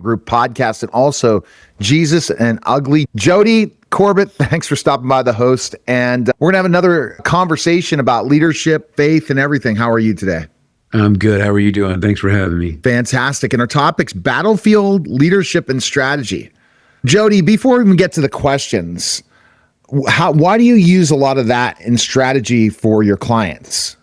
Group podcast, and also Jesus and Ugly Jody Corbet. Thanks for stopping by, the host. And we're going to have another conversation about leadership, faith, and everything. How are you today? I'm good. How are you doing? Thanks for having me. Fantastic. And our topic's battlefield leadership and strategy. Jody, before we even get to the questions, why do you use a lot of that in strategy for your clients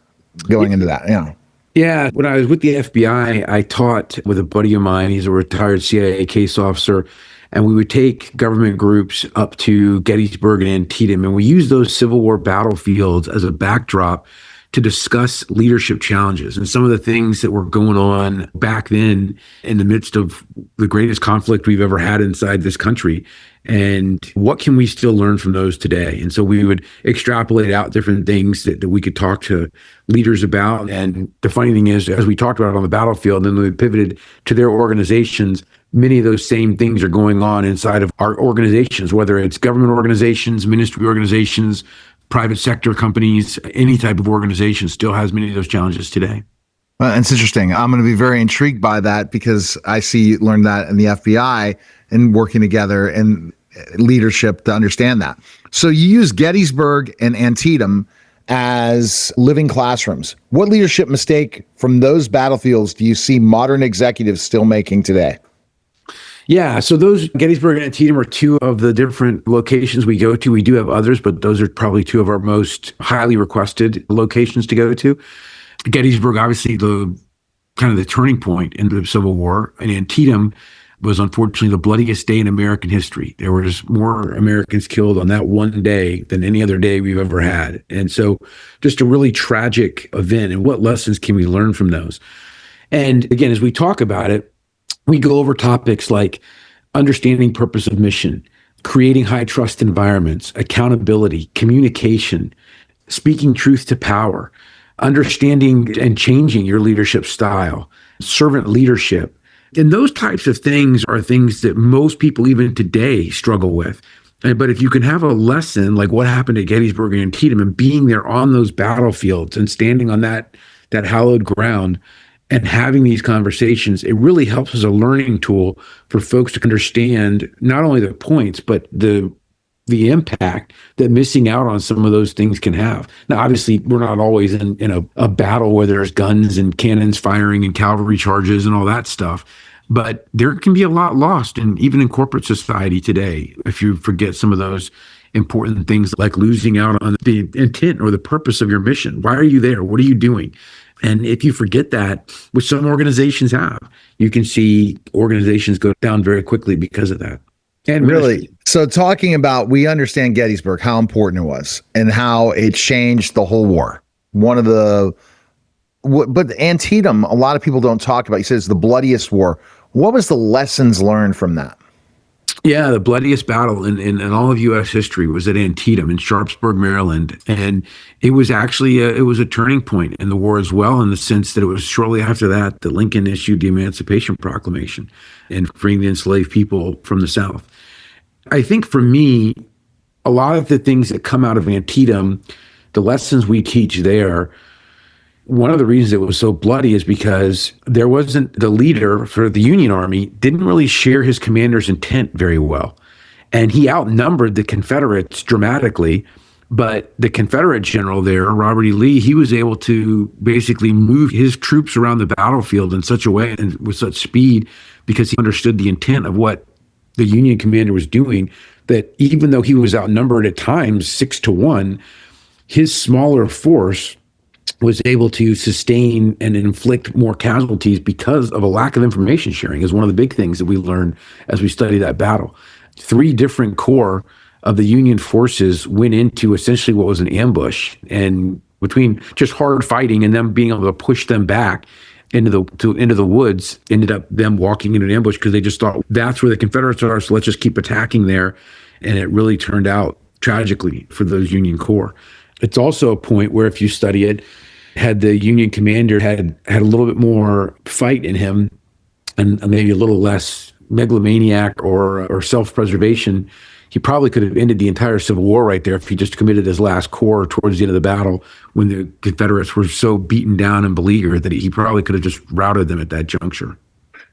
going into that? Yeah, when I was with the FBI, I taught with a buddy of mine. He's a retired CIA case officer, and we would take government groups up to Gettysburg and Antietam, and we used those Civil War battlefields as a backdrop to discuss leadership challenges and some of the things that were going on back then in the midst of the greatest conflict we've ever had inside this country. And what can we still learn from those today? And so we would extrapolate out different things that we could talk to leaders about. And the funny thing is, as we talked about it on the battlefield, then we pivoted to their organizations. Many of those same things are going on inside of our organizations, whether it's government organizations, ministry organizations, private sector companies, any type of organization still has many of those challenges today. Well, it's interesting. I'm going to be very intrigued by that because I see you learned that in the FBI and working together and leadership to understand that. So you use Gettysburg and Antietam as living classrooms. What leadership mistake from those battlefields do you see modern executives still making today? Yeah, so those Gettysburg and Antietam are two of the different locations we go to. We do have others, but those are probably two of our most highly requested locations to go to. Gettysburg, obviously, the kind of the turning point in the Civil War, and Antietam was unfortunately the bloodiest day in American history. There was more Americans killed on that one day than any other day we've ever had. And so just a really tragic event. And what lessons can we learn from those? And again, as we talk about it, we go over topics like understanding purpose of mission, creating high trust environments, accountability, communication, speaking truth to power, understanding and changing your leadership style, servant leadership. And those types of things are things that most people even today struggle with. But if you can have a lesson like what happened at Gettysburg and Antietam and being there on those battlefields and standing on that hallowed ground and having these conversations, it really helps as a learning tool for folks to understand not only the points, but the impact that missing out on some of those things can have. Now, obviously, we're not always in a battle where there's guns and cannons firing and cavalry charges and all that stuff. But there can be a lot lost, and even in corporate society today, if you forget some of those important things like losing out on the intent or the purpose of your mission. Why are you there? What are you doing? And if you forget that, which some organizations have, you can see organizations go down very quickly because of that. And really, so talking about, we understand Gettysburg, how important it was and how it changed the whole war. But Antietam, a lot of people don't talk about. He says the bloodiest war. What was the lessons learned from that? Yeah, the bloodiest battle in all of U.S. history was at Antietam in Sharpsburg, Maryland. And it was actually it was a turning point in the war as well, in the sense that it was shortly after that Lincoln issued the Emancipation Proclamation and freeing the enslaved people from the South. I think for me, a lot of the things that come out of Antietam, the lessons we teach there, one of the reasons it was so bloody is because there wasn't the leader for the Union Army didn't really share his commander's intent very well. And he outnumbered the Confederates dramatically, but the Confederate general there, Robert E. Lee, he was able to basically move his troops around the battlefield in such a way and with such speed because he understood the intent of what the Union commander was doing, that even though he was outnumbered at times 6-1, his smaller force was able to sustain and inflict more casualties because of a lack of information sharing is one of the big things that we learned as we study that battle. 3 different corps of the Union forces went into essentially what was an ambush, and between just hard fighting and them being able to push them back into the woods, ended up them walking into an ambush because they just thought that's where the Confederates are, so let's just keep attacking there. And it really turned out tragically for those Union corps. It's also a point where if you study it, had the Union commander had a little bit more fight in him and maybe a little less megalomaniac or self-preservation, he probably could have ended the entire Civil War right there if he just committed his last corps towards the end of the battle when the Confederates were so beaten down and beleaguered that he probably could have just routed them at that juncture.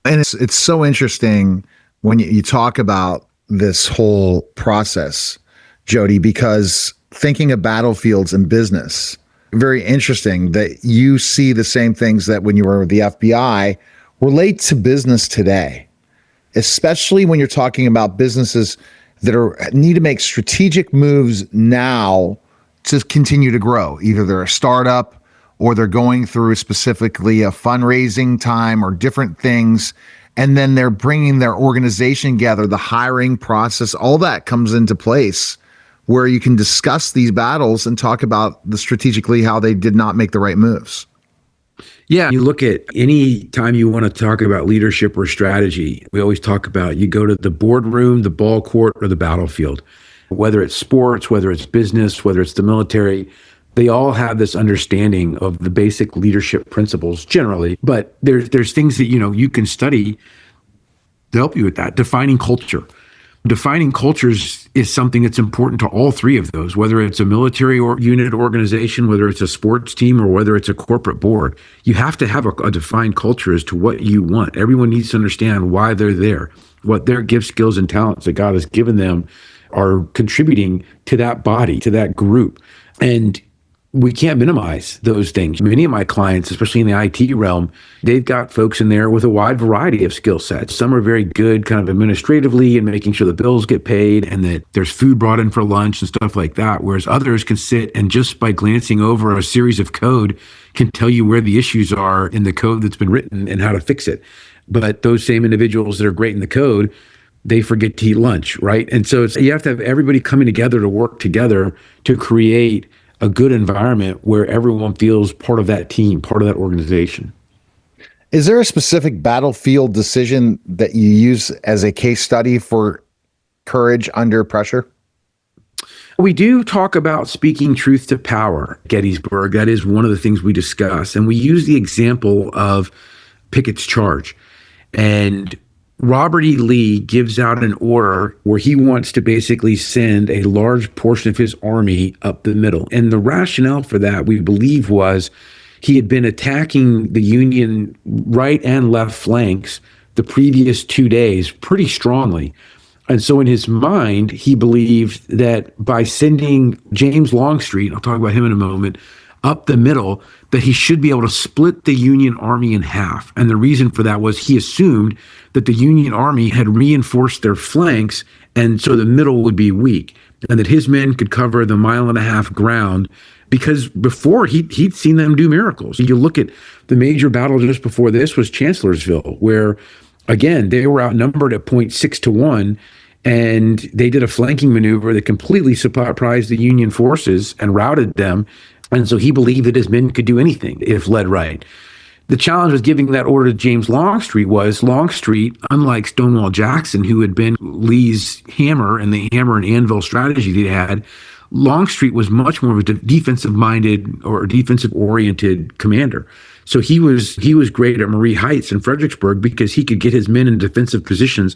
And it's so interesting when you talk about this whole process, Jody, because thinking of battlefields in business, very interesting that you see the same things that when you were with the FBI relate to business today, especially when you're talking about businesses that need to make strategic moves now to continue to grow. Either they're a startup or they're going through specifically a fundraising time or different things. And then they're bringing their organization together, the hiring process, all that comes into place where you can discuss these battles and talk about the strategically how they did not make the right moves. Yeah, you look at any time you want to talk about leadership or strategy, we always talk about you go to the boardroom, the ball court, or the battlefield. Whether it's sports, whether it's business, whether it's the military, they all have this understanding of the basic leadership principles generally. But there's things that you can study to help you with that. Defining culture. Defining cultures is something that's important to all three of those, whether it's a military or unit organization, whether it's a sports team, or whether it's a corporate board. You have to have a defined culture as to what you want. Everyone needs to understand why they're there, what their gifts, skills, and talents that God has given them are contributing to that body, to that group. And we can't minimize those things. Many of my clients, especially in the IT realm, they've got folks in there with a wide variety of skill sets. Some are very good kind of administratively and making sure the bills get paid and that there's food brought in for lunch and stuff like that. Whereas others can sit and just by glancing over a series of code can tell you where the issues are in the code that's been written and how to fix it. But those same individuals that are great in the code, they forget to eat lunch, right? And so you have to have everybody coming together to work together to create a good environment where everyone feels part of that team, part of that organization. Is there a specific battlefield decision that you use as a case study for courage under pressure? We do talk about speaking truth to power, Gettysburg. That is one of the things we discuss. And we use the example of Pickett's charge. And Robert E. Lee gives out an order where he wants to basically send a large portion of his army up the middle. And the rationale for that, we believe, was he had been attacking the Union right and left flanks the previous 2 days pretty strongly. And so in his mind, he believed that by sending James Longstreet, I'll talk about him in a moment, up the middle, that he should be able to split the Union army in half. And the reason for that was he assumed that the Union army had reinforced their flanks, and so the middle would be weak, and that his men could cover the 1.5 mile ground, because before he'd seen them do miracles. You look at the major battle just before this was Chancellorsville, where, again, they were outnumbered at 0.6 to 1, and they did a flanking maneuver that completely surprised the Union forces and routed them. And so he believed that his men could do anything if led right. The challenge with giving that order to James Longstreet was Longstreet, unlike Stonewall Jackson, who had been Lee's hammer and the hammer and anvil strategy that he had, Longstreet was much more of a defensive-minded or defensive-oriented commander. So he was great at Marie Heights and Fredericksburg because he could get his men in defensive positions.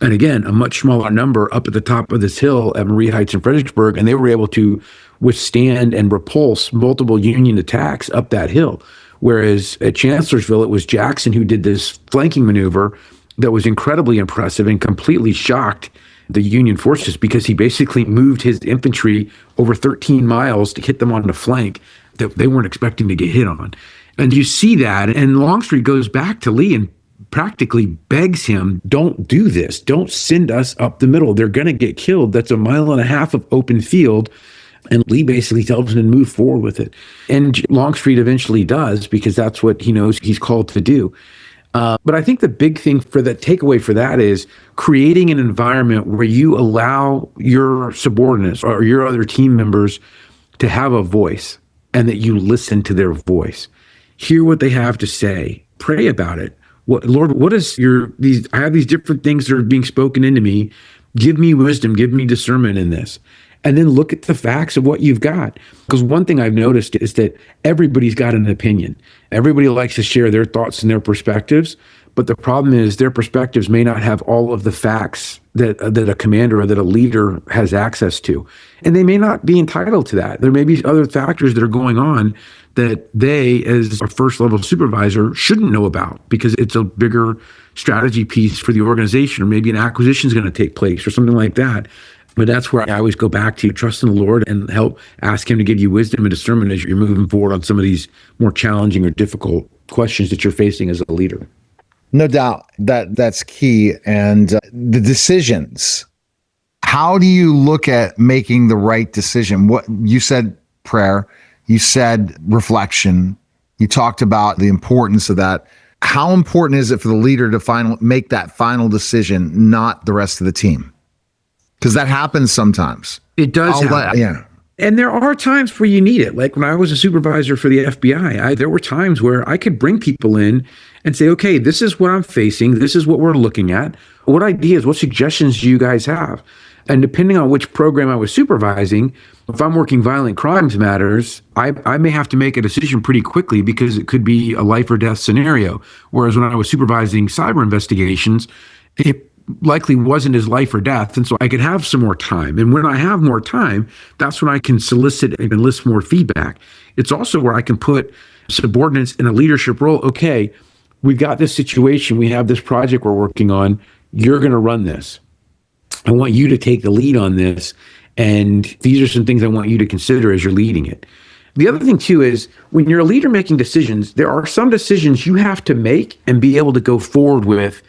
And again, a much smaller number up at the top of this hill at Marie Heights and Fredericksburg, and they were able to withstand and repulse multiple Union attacks up that hill. Whereas at Chancellorsville, it was Jackson who did this flanking maneuver that was incredibly impressive and completely shocked the Union forces because he basically moved his infantry over 13 miles to hit them on the flank that they weren't expecting to get hit on. And you see that, and Longstreet goes back to Lee and practically begs him, don't do this. Don't send us up the middle. They're going to get killed. That's 1.5 miles of open field. And Lee basically tells him to move forward with it. And Longstreet eventually does because that's what he knows he's called to do. But I think the big thing for the takeaway for that is creating an environment where you allow your subordinates or your other team members to have a voice and that you listen to their voice. Hear what they have to say. Pray about it. Lord, what is I have these different things that are being spoken into me. Give me wisdom, give me discernment in this. And then look at the facts of what you've got. Because one thing I've noticed is that everybody's got an opinion. Everybody likes to share their thoughts and their perspectives, But the problem is their perspectives may not have all of the facts that a commander or that a leader has access to. And they may not be entitled to that. There may be other factors that are going on that they, as a first level supervisor, shouldn't know about because it's a bigger strategy piece for the organization, or maybe an acquisition is going to take place or something like that. But that's where I always go back to trust in the Lord and help ask him to give you wisdom and discernment as you're moving forward on some of these more challenging or difficult questions that you're facing as a leader. No doubt that's key. And the decisions, how do you look at making the right decision? What you said, prayer, you said reflection, you talked about the importance of that. How important is it for the leader to make that final decision, not the rest of the team? Because that happens sometimes. It does happen. Yeah. And there are times where you need it. Like when I was a supervisor for the FBI, there were times where I could bring people in and say, okay, this is what I'm facing. This is what we're looking at. What ideas, what suggestions do you guys have? And depending on which program I was supervising, if I'm working violent crimes matters, I may have to make a decision pretty quickly because it could be a life or death scenario. Whereas when I was supervising cyber investigations, it likely wasn't his life or death. And so I could have some more time. And when I have more time, that's when I can solicit and enlist more feedback. It's also where I can put subordinates in a leadership role. Okay, we've got this situation. We have this project we're working on. You're going to run this. I want you to take the lead on this. And these are some things I want you to consider as you're leading it. The other thing too is when you're a leader making decisions, there are some decisions you have to make and be able to go forward with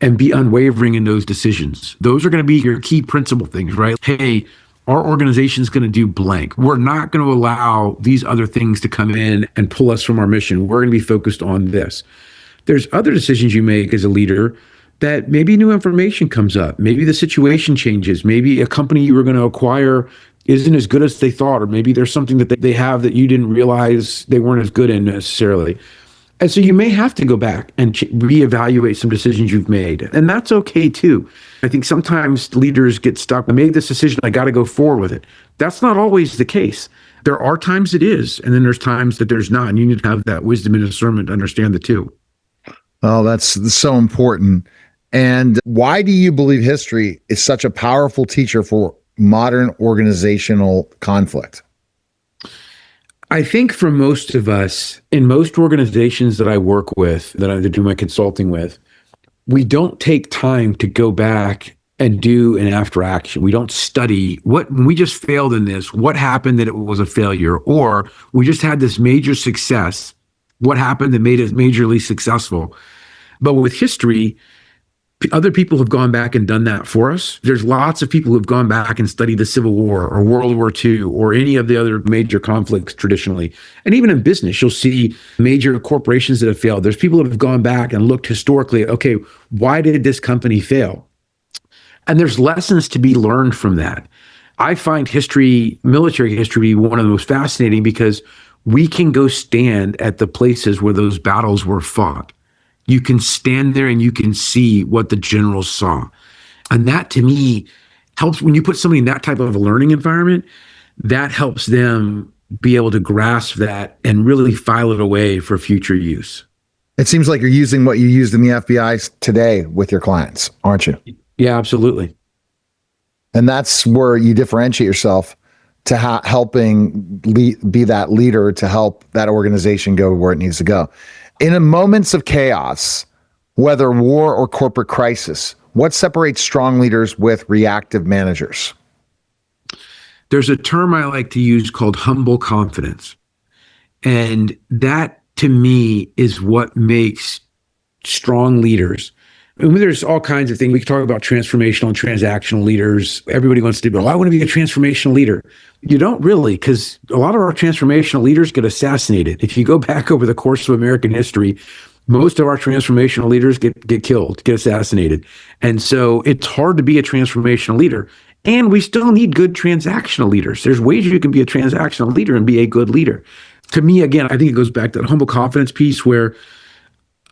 and be unwavering in those decisions. Those are going to be your key principle things, right? Hey, our organization is going to do blank. We're not going to allow these other things to come in and pull us from our mission. We're going to be focused on this. There's other decisions you make as a leader that maybe new information comes up. Maybe the situation changes. Maybe a company you were going to acquire isn't as good as they thought, or maybe there's something that they have that you didn't realize they weren't as good in necessarily. And so you may have to go back and reevaluate some decisions you've made. And that's okay too. I think sometimes leaders get stuck. I made this decision, I got to go forward with it. That's not always the case. There are times it is, and then there's times that there's not. And you need to have that wisdom and discernment to understand the two. Oh, that's so important. And why do you believe history is such a powerful teacher for modern organizational conflict? I think for most of us, in most organizations that I work with, that I do my consulting with, we don't take time to go back and do an after action. We don't study when we just failed in this, what happened that it was a failure, or we just had this major success, what happened that made it majorly successful. But with history, other people have gone back and done that for us. There's lots of people who've gone back and studied the Civil War or World War II or any of the other major conflicts traditionally. And even in business, you'll see major corporations that have failed. There's people that have gone back and looked historically, okay, why did this company fail? And there's lessons to be learned from that. I find history, military history, one of the most fascinating because we can go stand at the places where those battles were fought. You can stand there and you can see what the generals saw. And that to me helps when you put somebody in that type of a learning environment, that helps them be able to grasp that and really file it away for future use. It seems like you're using what you used in the FBI today with your clients, aren't you? Yeah, absolutely. And that's where you differentiate yourself to helping be that leader to help that organization go where it needs to go. In a moments of chaos, whether war or corporate crisis, what separates strong leaders with reactive managers? There's a term I like to use called humble confidence. And that, to me, is what makes strong leaders. I mean, there's all kinds of things. We can talk about transformational and transactional leaders. Everybody wants to be, I want to be a transformational leader. You don't really, because a lot of our transformational leaders get assassinated. If you go back over the course of American history, most of our transformational leaders get killed, get assassinated. And so it's hard to be a transformational leader. And we still need good transactional leaders. There's ways you can be a transactional leader and be a good leader. To me, again, I think it goes back to that humble confidence piece where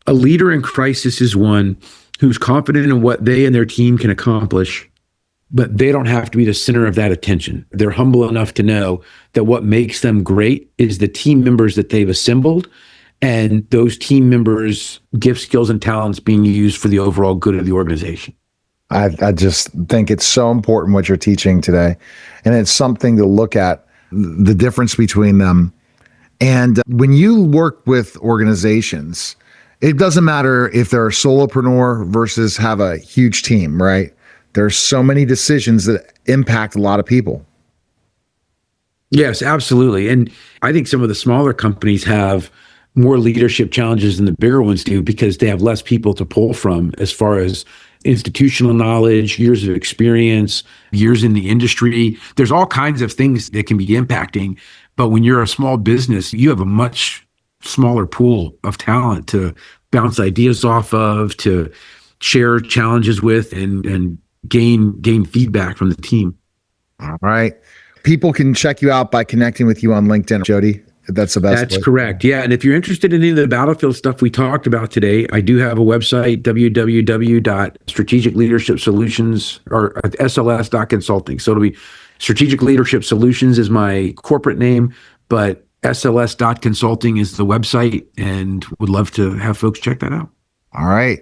a leader in crisis is one who's confident in what they and their team can accomplish, but they don't have to be the center of that attention. They're humble enough to know that what makes them great is the team members that they've assembled and those team members' gifts, skills, and talents being used for the overall good of the organization. I just think it's so important what you're teaching today. And it's something to look at, the difference between them. And when you work with organizations, it doesn't matter if they're a solopreneur versus have a huge team, right? There's so many decisions that impact a lot of people. Yes, absolutely. And I think some of the smaller companies have more leadership challenges than the bigger ones do because they have less people to pull from as far as institutional knowledge, years of experience, years in the industry. There's all kinds of things that can be impacting. But when you're a small business, you have a much smaller pool of talent to bounce ideas off of, to share challenges with, and gain feedback from the team. All right. People can check you out by connecting with you on LinkedIn, Jody. That's the best. That's correct. Yeah. And if you're interested in any of the battlefield stuff we talked about today, I do have a website, www.strategicleadershipsolutions or SLS.consulting. So it'll be Strategic Leadership Solutions is my corporate name, but SLS.consulting is the website, and would love to have folks check that out. All right.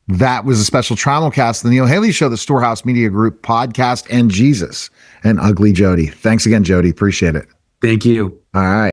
That was a special Travelcast, the Neil Haley Show, the Storehouse Media Group podcast, and Jesus and Ugly Jody. Thanks again, Jody. Appreciate it. Thank you. All right.